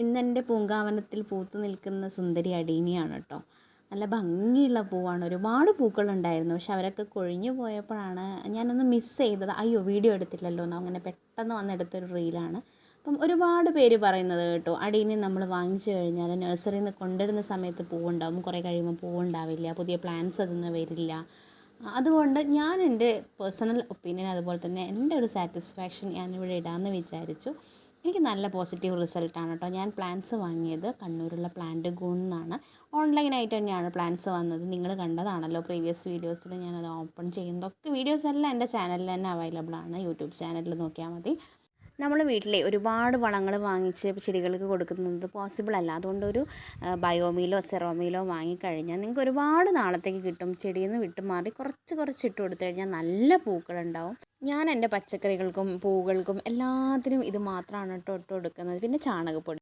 ഇന്നെൻ്റെ പൂങ്കാവനത്തിൽ പൂത്തു നിൽക്കുന്ന സുന്ദരി അടീനിയാണ് കേട്ടോ. നല്ല ഭംഗിയുള്ള പൂവാണ്. ഒരുപാട് പൂക്കളുണ്ടായിരുന്നു. പക്ഷെ അവരൊക്കെ കൊഴിഞ്ഞു പോയപ്പോഴാണ് ഞാനൊന്ന് മിസ് ചെയ്തത്. അയ്യോ വീഡിയോ എടുത്തില്ലല്ലോ എന്ന് അങ്ങനെ പെട്ടെന്ന് വന്നെടുത്തൊരു റീലാണ്. അപ്പം ഒരുപാട് പേര് പറയുന്നത് കേട്ടോ, അടീനി നമ്മൾ വാങ്ങിച്ചു കഴിഞ്ഞാൽ നഴ്സറിയിൽ നിന്ന് കൊണ്ടുവരുന്ന സമയത്ത് പൂവുണ്ടാവും, കുറേ കഴിയുമ്പോൾ പൂവുണ്ടാവില്ല, പുതിയ പ്ലാന്റ്സ് അതിൽ നിന്ന് വരില്ല. അതുകൊണ്ട് ഞാൻ എൻ്റെ പേഴ്സണൽ ഒപ്പീനിയൻ, അതുപോലെ തന്നെ എൻ്റെ ഒരു സാറ്റിസ്ഫാക്ഷൻ ഞാനിവിടെ ഇടാമെന്ന് വിചാരിച്ചു. എനിക്ക് നല്ല പോസിറ്റീവ് റിസൾട്ടാണ് കേട്ടോ. ഞാൻ പ്ലാന്റ്സ് വാങ്ങിയത് കണ്ണൂരുള്ള പ്ലാന്റ് ഗൂണിൽ നിന്നാണ്. ഓൺലൈനായിട്ട് തന്നെയാണ് പ്ലാന്റ്സ് വന്നത്. നിങ്ങൾ കണ്ടതാണല്ലോ പ്രീവിയസ് വീഡിയോസിൽ ഞാനത് ഓപ്പൺ ചെയ്യുന്നതൊക്കെ. വീഡിയോസ് എല്ലാം എൻ്റെ ചാനലിൽ തന്നെ അവൈലബിൾ ആണ്. യൂട്യൂബ് ചാനലിൽ നോക്കിയാൽ മതി. നമ്മൾ വീട്ടിലെ ഒരുപാട് വളങ്ങൾ വാങ്ങിച്ച് ചെടികൾക്ക് കൊടുക്കുന്നത് പോസിബിൾ അല്ല. അതുകൊണ്ടൊരു ബയോമീലോ സെറോമീലോ വാങ്ങിക്കഴിഞ്ഞാൽ നിങ്ങൾക്ക് ഒരുപാട് നാളത്തേക്ക് കിട്ടും. ചെടിയിൽ നിന്ന് വിട്ടുമാറി കുറച്ച് കുറച്ച് ഇട്ട് കൊടുത്തു കഴിഞ്ഞാൽ നല്ല പൂക്കളുണ്ടാവും. ഞാൻ എൻ്റെ പച്ചക്കറികൾക്കും പൂക്കൾക്കും എല്ലാത്തിനും ഇത് മാത്രമാണ് കേട്ടോ ഇട്ട് കൊടുക്കുന്നത്. പിന്നെ ചാണകപ്പൊടി.